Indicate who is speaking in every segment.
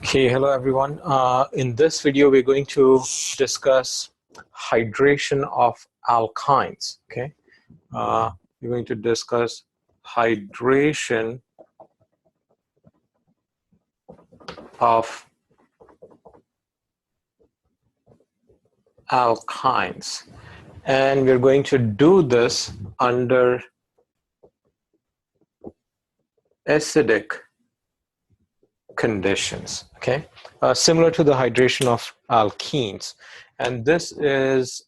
Speaker 1: Okay, hello everyone. In this video, we're going to discuss hydration of alkynes. Okay, we're going to discuss hydration of alkynes, and we're going to do this under acidic conditions. Okay, similar to the hydration of alkenes, and this is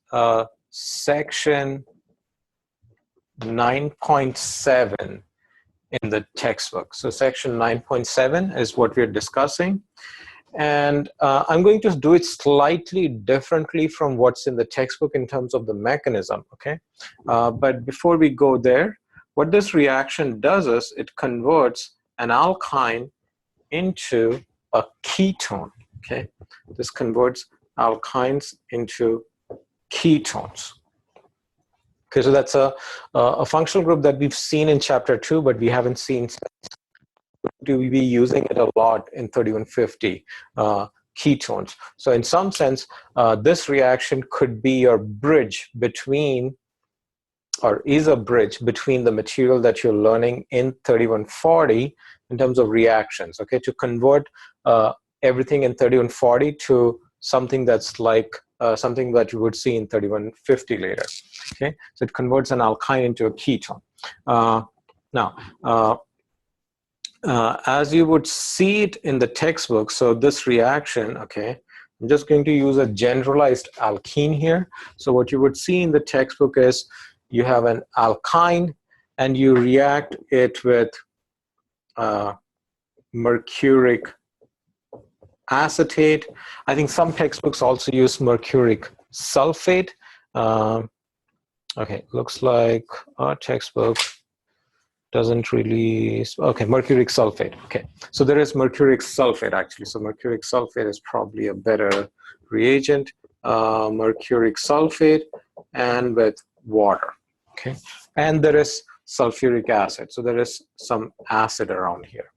Speaker 1: section 9.7 in the textbook. So section 9.7 is what we're discussing, and I'm going to do it slightly differently from what's in the textbook in terms of the mechanism. Okay, but before we go there, what this reaction does is it converts an alkyne into a ketone. Okay, this converts alkynes into ketones. Okay, so that's a functional group that we've seen in chapter 2, but we haven't seen. Do we be using it a lot in 3150 ketones? So in some sense, this reaction could be your bridge between, or is a bridge between the material that you're learning in 3140 in terms of reactions, okay, to convert everything in 3140 to something that's like something that you would see in 3150 later, okay? So it converts an alkyne into a ketone. As you would see it in the textbook, so this reaction, okay, I'm just going to use a generalized alkene here. So what you would see in the textbook is you have an alkyne and you react it with mercuric acetate. I think some textbooks also use mercuric sulfate. Okay, looks like our textbook doesn't really, okay, mercuric sulfate. Okay, so there is mercuric sulfate actually. So mercuric sulfate is probably a better reagent. Mercuric sulfate and with water. Okay, and there is sulfuric acid. So there is some acid around here.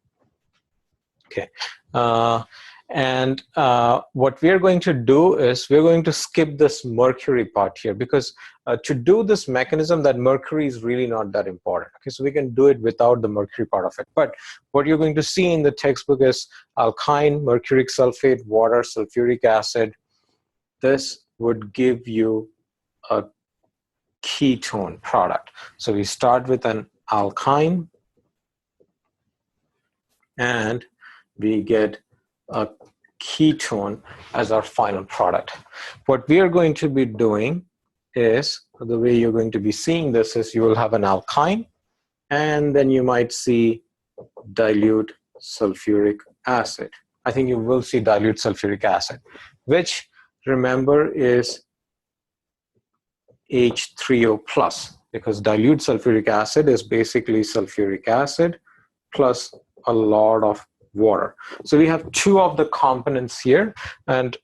Speaker 1: Okay, what we are going to do is we're going to skip this mercury part here, because to do this mechanism, that mercury is really not that important. Okay, so we can do it without the mercury part of it. But what you're going to see in the textbook is alkyne, mercuric sulfate, water, sulfuric acid. This would give you a ketone product. So we start with an alkyne and we get a ketone as our final product. What we are going to be doing is, the way you're going to be seeing this is you will have an alkyne and then you might see dilute sulfuric acid. I think you will see dilute sulfuric acid, which remember is H3O plus, because dilute sulfuric acid is basically sulfuric acid plus a lot of water. So we have two of the components here, and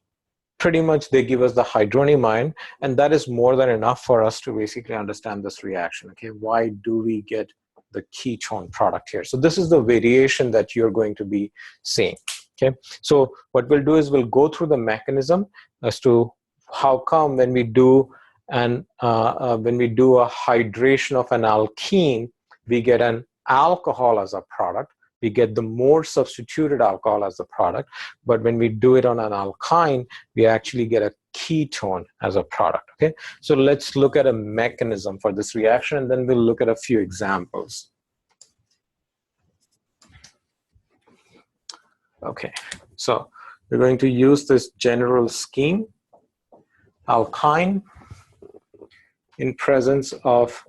Speaker 1: pretty much they give us the hydronium ion, and that is more than enough for us to basically understand this reaction. Okay, why do we get the ketone product here? So this is the variation that you're going to be seeing. Okay, so what we'll do is we'll go through the mechanism as to how come when we do a hydration of an alkene, we get an alcohol as a product. We get the more substituted alcohol as a product, but when we do it on an alkyne, we actually get a ketone as a product. Okay, so let's look at a mechanism for this reaction, and then we'll look at a few examples. Okay, so we're going to use this general scheme: alkyne in presence of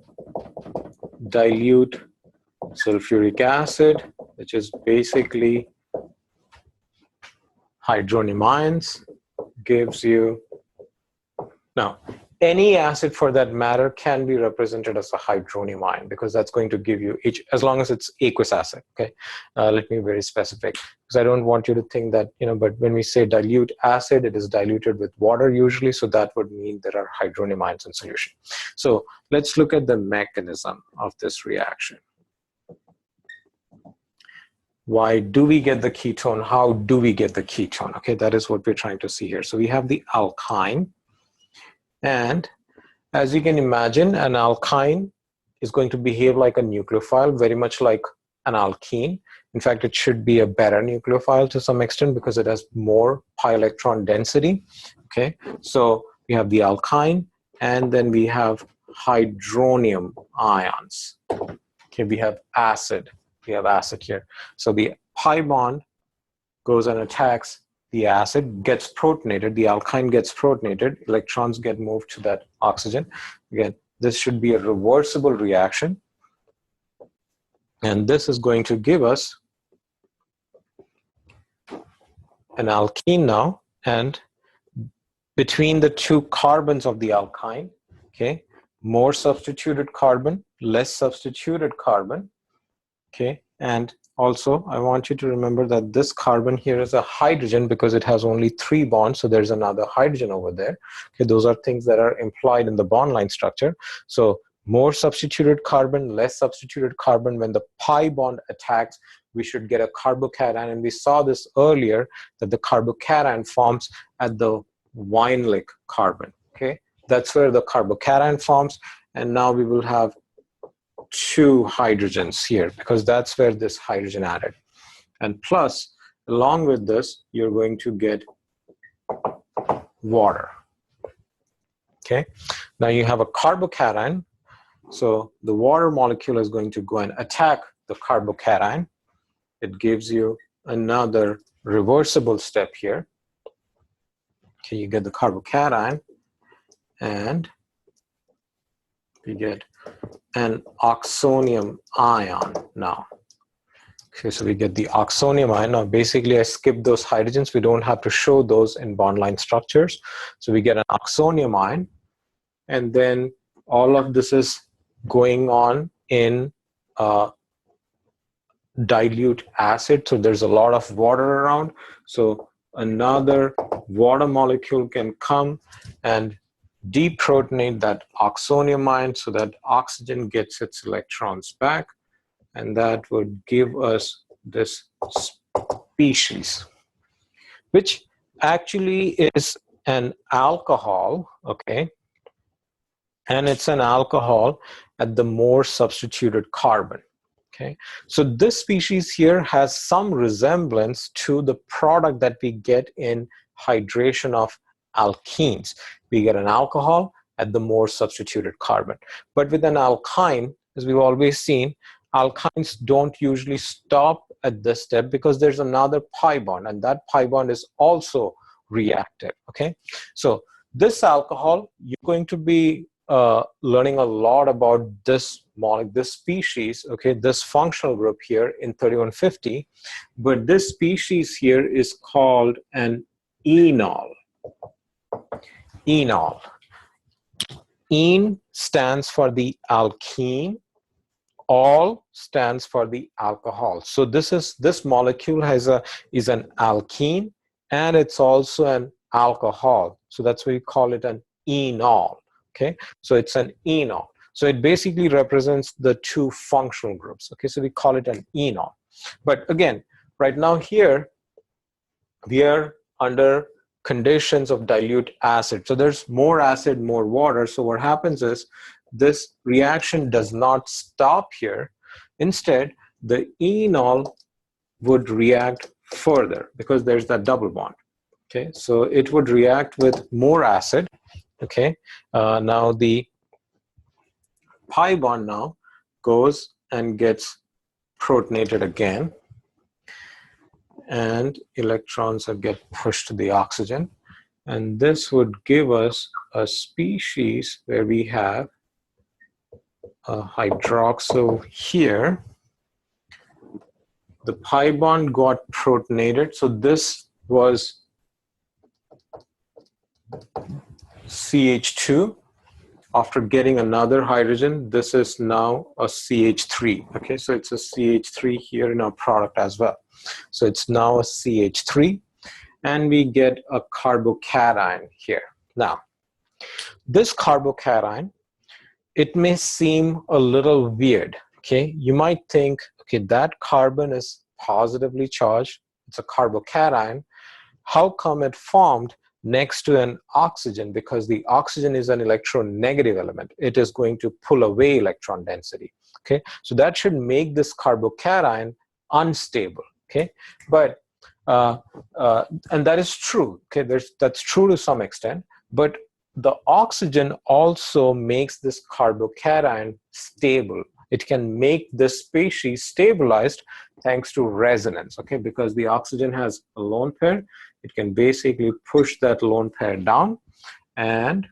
Speaker 1: dilute sulfuric acid, which is basically hydronium ions, gives you, now any acid for that matter can be represented as a hydronium ion, because that's going to give you H, as long as it's aqueous acid. Okay, let me be very specific, because I don't want you to think that, you know, but when we say dilute acid, it is diluted with water usually, so that would mean there are hydronium ions in solution. So let's look at the mechanism of this reaction. why do we get the ketone? How do we get the ketone? Okay, that is what we're trying to see here. So we have the alkyne, and as you can imagine, an alkyne is going to behave like a nucleophile, very much like an alkene. In fact, it should be a better nucleophile to some extent because it has more pi electron density. Okay, so we have the alkyne, and then we have hydronium ions. Okay, we have acid. We have acid here. So the pi bond goes and attacks the acid, gets protonated, the alkyne gets protonated, electrons get moved to that oxygen. Again, this should be a reversible reaction. And this is going to give us an alkene now, and between the two carbons of the alkyne, okay, more substituted carbon, less substituted carbon, okay, and also I want you to remember that this carbon here is a hydrogen because it has only 3 bonds, so there's another hydrogen over there. Okay, those are things that are implied in the bond line structure. So more substituted carbon, less substituted carbon. When the pi bond attacks, we should get a carbocation, and we saw this earlier that the carbocation forms at the Weinlich carbon. Okay, that's where the carbocation forms, and now we will have 2 hydrogens here because that's where this hydrogen added. And plus, along with this, you're going to get water. Okay, now you have a carbocation, so the water molecule is going to go and attack the carbocation. It gives you another reversible step here. Okay, you get the carbocation, and we get an oxonium ion now. Okay, so we get the oxonium ion. Now, basically, I skipped those hydrogens. We don't have to show those in bond line structures. So we get an oxonium ion, and then all of this is going on in dilute acid. So there's a lot of water around. So another water molecule can come and deprotonate that oxonium ion so that oxygen gets its electrons back, and that would give us this species, which actually is an alcohol, okay? And it's an alcohol at the more substituted carbon, okay? So this species here has some resemblance to the product that we get in hydration of alkenes. We get an alcohol at the more substituted carbon. But with an alkyne, as we've always seen, alkynes don't usually stop at this step because there's another pi bond, and that pi bond is also reactive, okay? So this alcohol, you're going to be learning a lot about this species, okay, this functional group here in 3150, but this species here is called an enol. Enol. En stands for the alkene, ol stands for the alcohol. So this molecule is an alkene, and it's also an alcohol. So that's why we call it an enol. Okay, so it's an enol. So it basically represents the 2 functional groups. Okay, so we call it an enol. But again, right now here we are under conditions of dilute acid. So there's more acid, more water. So what happens is this reaction does not stop here. Instead, the enol would react further because there's that double bond. Okay, so it would react with more acid. Okay, now the pi bond now goes and gets protonated again, and electrons get pushed to the oxygen, and this would give us a species where we have a hydroxyl here. The pi bond got protonated, so this was CH2. After getting another hydrogen, this is now a CH3. Okay, so it's a CH3 here in our product as well. So it's now a CH3, and we get a carbocation here. Now, this carbocation, it may seem a little weird. Okay, you might think, okay, that carbon is positively charged. It's a carbocation. How come it formed next to an oxygen? Because the oxygen is an electronegative element. It is going to pull away electron density. Okay, so that should make this carbocation unstable. Okay, but and that is true. Okay, that's true to some extent, but the oxygen also makes this carbocation stable. It can make this species stabilized thanks to resonance. Okay, because the oxygen has a lone pair, it can basically push that lone pair down, and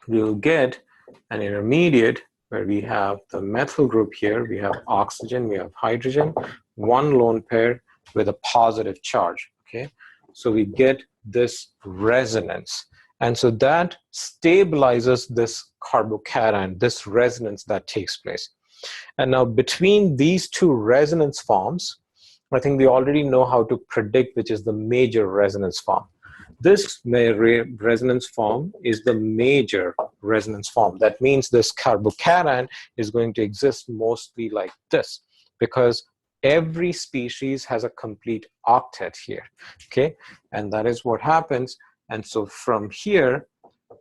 Speaker 1: we'll get an intermediate where we have the methyl group here, we have oxygen, we have hydrogen, one lone pair with a positive charge. Okay, so we get this resonance, and so that stabilizes this carbocation, this resonance that takes place. And now between these two resonance forms, I think we already know how to predict which is the major resonance form. This resonance form is the major resonance form. That means this carbocation is going to exist mostly like this, because every species has a complete octet here. Okay, and that is what happens. And so from here,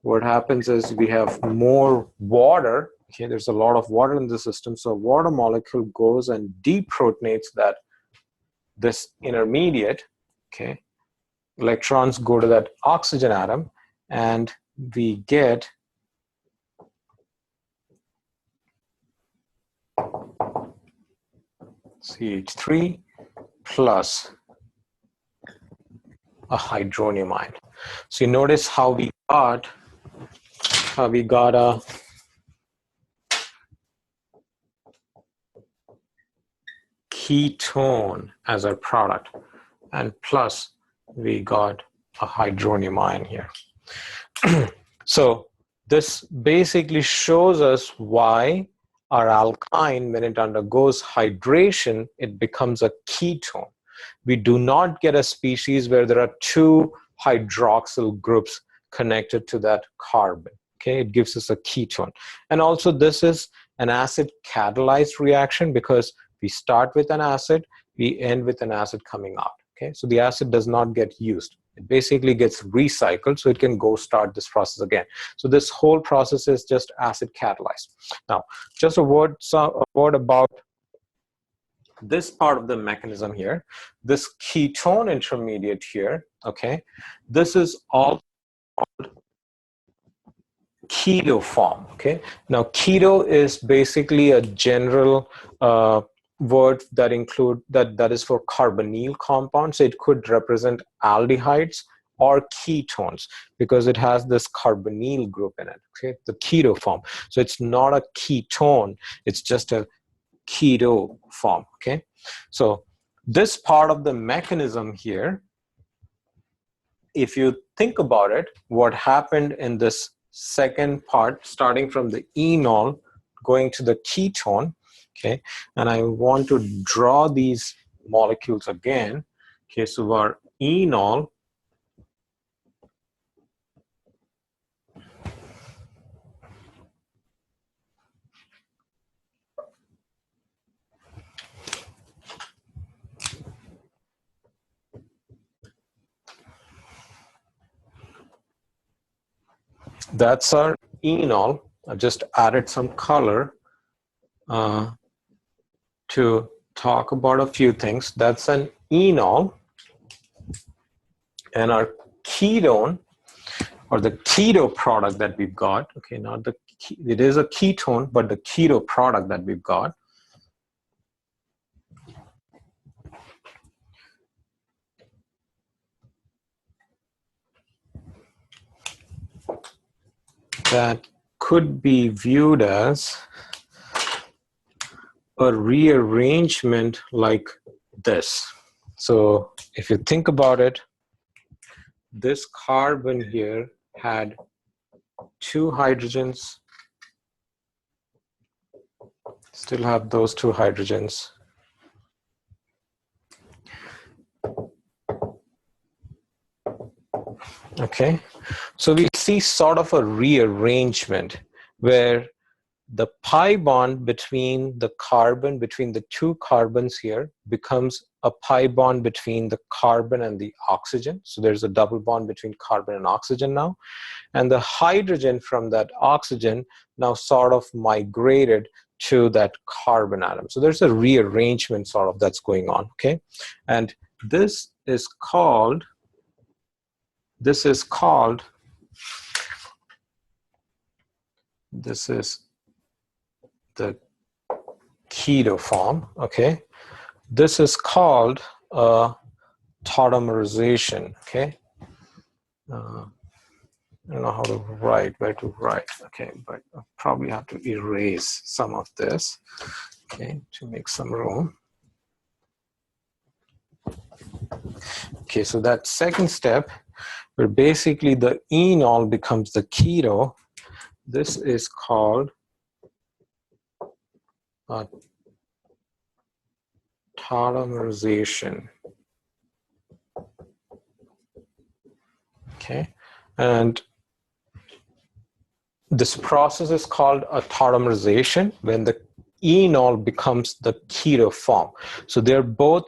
Speaker 1: what happens is we have more water. Okay, there's a lot of water in the system, so a water molecule goes and deprotonates this intermediate. Okay, electrons go to that oxygen atom, and we get CH3 plus a hydronium ion. So you notice how we got a ketone as our product, and plus we got a hydronium ion here. So this basically shows us why our alkyne, when it undergoes hydration, it becomes a ketone. We do not get a species where there are two hydroxyl groups connected to that carbon. Okay, it gives us a ketone. And also this is an acid catalyzed reaction, because we start with an acid, we end with an acid coming out. Okay, so the acid does not get used. It basically gets recycled, so it can go start this process again. So this whole process is just acid catalyzed. Now, just a word about this part of the mechanism here. This ketone intermediate here, okay, this is all called keto form. Okay, now keto is basically a general word that that is for carbonyl compounds. It could represent aldehydes or ketones, because it has this carbonyl group in it. Okay, the keto form. So it's not a ketone, it's just a keto form. Okay, so this part of the mechanism here, if you think about it, what happened in this second part, starting from the enol going to the ketone. Okay, and I want to draw these molecules again. Okay, so our enol, that's our enol. I've just added some color to talk about a few things. That's an enol, and our ketone, or the keto product that we've got. Okay, not the, it is a ketone, but the keto product that we've got, that could be viewed as a rearrangement like this. So if you think about it, this carbon here had two hydrogens, still have those two hydrogens. Okay, so we see sort of a rearrangement where the pi bond between the carbon, between the two carbons here, becomes a pi bond between the carbon and the oxygen. So there's a double bond between carbon and oxygen now. And the hydrogen from that oxygen now sort of migrated to that carbon atom. So there's a rearrangement sort of that's going on, okay? And this is called the keto form, okay? This is called tautomerization, okay? I don't know how to write, where to write, okay, but I'll probably have to erase some of this, okay, to make some room. Okay, so that second step, where basically the enol becomes the keto, this is called tautomerization. Okay, and this process is called a tautomerization when the enol becomes the keto form. So they're both,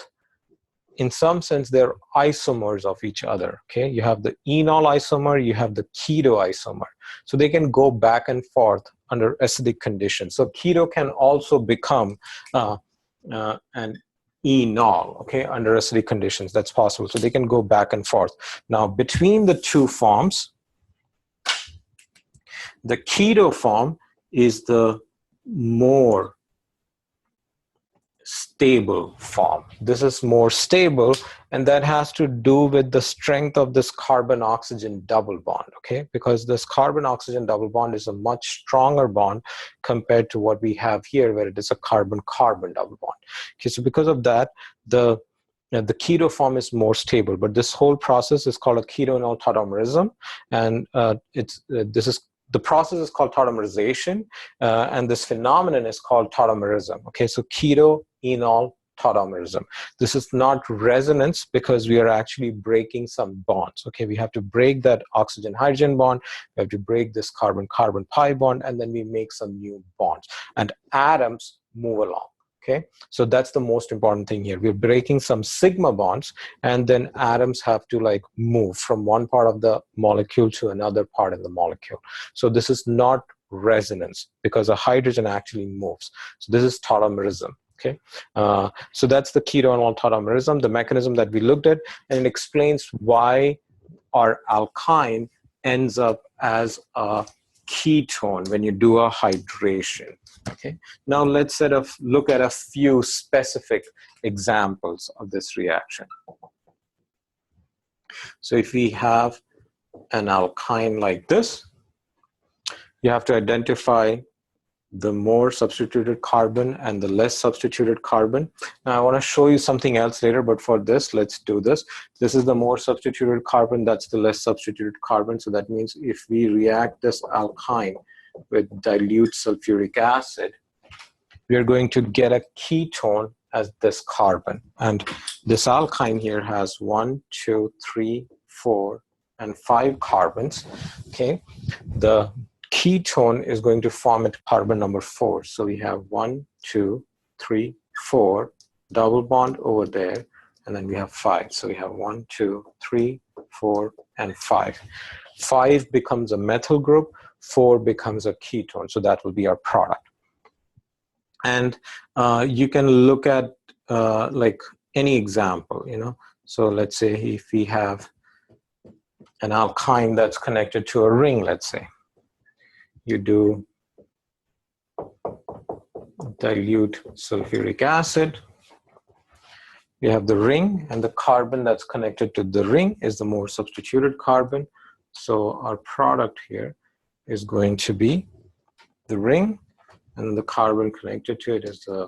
Speaker 1: in some sense, they're isomers of each other. Okay, you have the enol isomer, you have the keto isomer. So they can go back and forth under acidic conditions. So keto can also become an enol, okay, under acidic conditions. That's possible. So they can go back and forth. Now, between the two forms, the keto form is the more stable form. This is more stable, and that has to do with the strength of this carbon-oxygen double bond, okay? Because this carbon-oxygen double bond is a much stronger bond compared to what we have here, where it is a carbon-carbon double bond. Okay, so because of that, the keto form is more stable, but this whole process is called a keto-enol tautomerism, and the process is called tautomerization, and this phenomenon is called tautomerism. Okay, so keto-enol tautomerism. This is not resonance because we are actually breaking some bonds. Okay, we have to break that oxygen-hydrogen bond, we have to break this carbon-carbon pi bond, and then we make some new bonds. And atoms move along. Okay, so that's the most important thing here. We're breaking some sigma bonds, and then atoms have to like move from one part of the molecule to another part of the molecule. So this is not resonance because a hydrogen actually moves. So this is tautomerism. Okay, so that's the keto-enol tautomerism, the mechanism that we looked at, and it explains why our alkyne ends up as a ketone when you do a hydration. Okay, now let's look at a few specific examples of this reaction. So if we have an alkyne like this, you have to identify the more substituted carbon and the less substituted carbon. Now I want to show you something else later, but for this, let's do this. This is the more substituted carbon, that's the less substituted carbon. So that means if we react this alkyne with dilute sulfuric acid, we are going to get a ketone as this carbon. And this alkyne here has 1, 2, 3, 4, and 5 carbons. Okay, the ketone is going to form at carbon number 4. So we have 1, 2, 3, 4, double bond over there, and then we have 5. So we have 1, 2, 3, 4, and 5. 5 becomes a methyl group, 4 becomes a ketone. So that will be our product. And you can look at like any example, you know. So let's say if we have an alkyne that's connected to a ring, let's say. You do dilute sulfuric acid. You have the ring, and the carbon that's connected to the ring is the more substituted carbon. So our product here is going to be the ring, and the carbon connected to it is the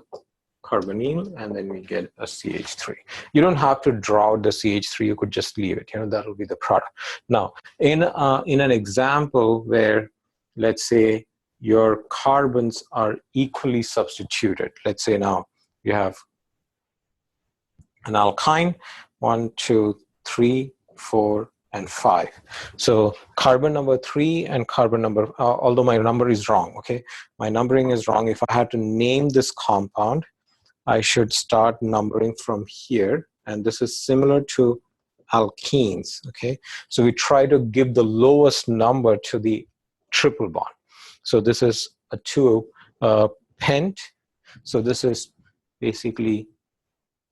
Speaker 1: carbonyl, and then we get a CH3. You don't have to draw out the CH3, you could just leave it, you know, that will be the product. Now, in an example where, let's say, your carbons are equally substituted, let's say now you have an alkyne, 1, 2, 3, 4, and 5. So carbon number 3 and carbon number, although my number is wrong, okay? My numbering is wrong. If I had to name this compound, I should start numbering from here. And this is similar to alkenes, okay? So we try to give the lowest number to the triple bond. So this is a 2 pent. So this is basically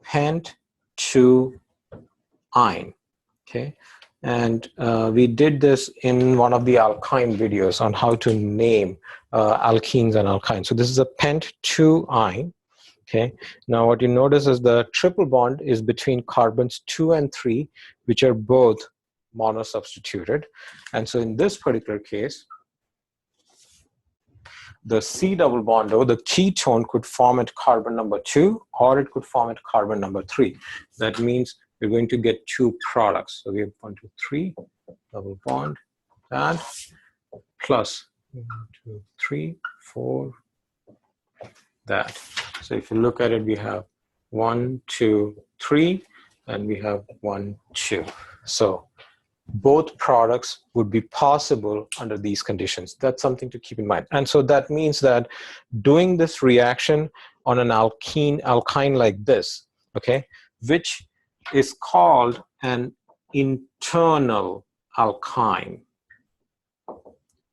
Speaker 1: pent 2 ine, okay? And we did this in one of the alkyne videos on how to name alkenes and alkynes. So this is a pent 2 ine. Okay. Now what you notice is the triple bond is between carbons 2 and 3, which are both monosubstituted. And so in this particular case, the C double bond, or the ketone, could form at carbon number 2, or it could form at carbon number 3. That means you're going to get 2 products. So we have 1, 2, 3, double bond, that, plus 1, 2, 3, 4, that. So if you look at it, we have 1, 2, 3, and we have 1, 2. So both products would be possible under these conditions. That's something to keep in mind. And so that means that doing this reaction on an alkyne like this, okay, which is called an internal alkyne.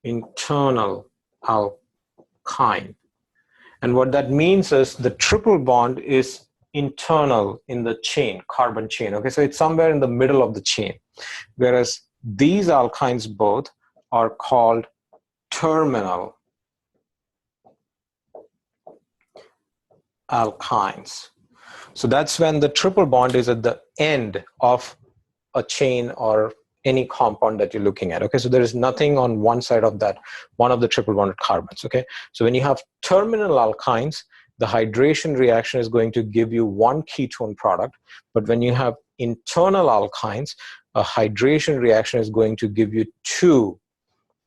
Speaker 1: Internal alkyne. And what that means is the triple bond is internal in the chain, carbon chain. Okay, so it's somewhere in the middle of the chain. Whereas these alkynes both are called terminal alkynes. So that's when the triple bond is at the end of a chain or any compound that you're looking at. Okay, so there is nothing on one side of that, one of the triple bonded carbons. Okay, so when you have terminal alkynes, the hydration reaction is going to give you 1 ketone product, but when you have internal alkynes, a hydration reaction is going to give you 2.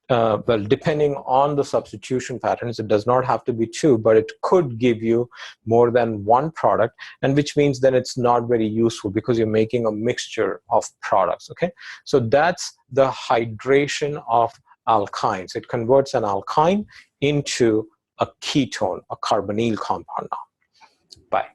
Speaker 1: Well, depending on the substitution patterns, it does not have to be 2, but it could give you more than 1 product, and which means then it's not very useful because you're making a mixture of products, okay? So that's the hydration of alkynes. It converts an alkyne into a ketone, a carbonyl compound now. Bye.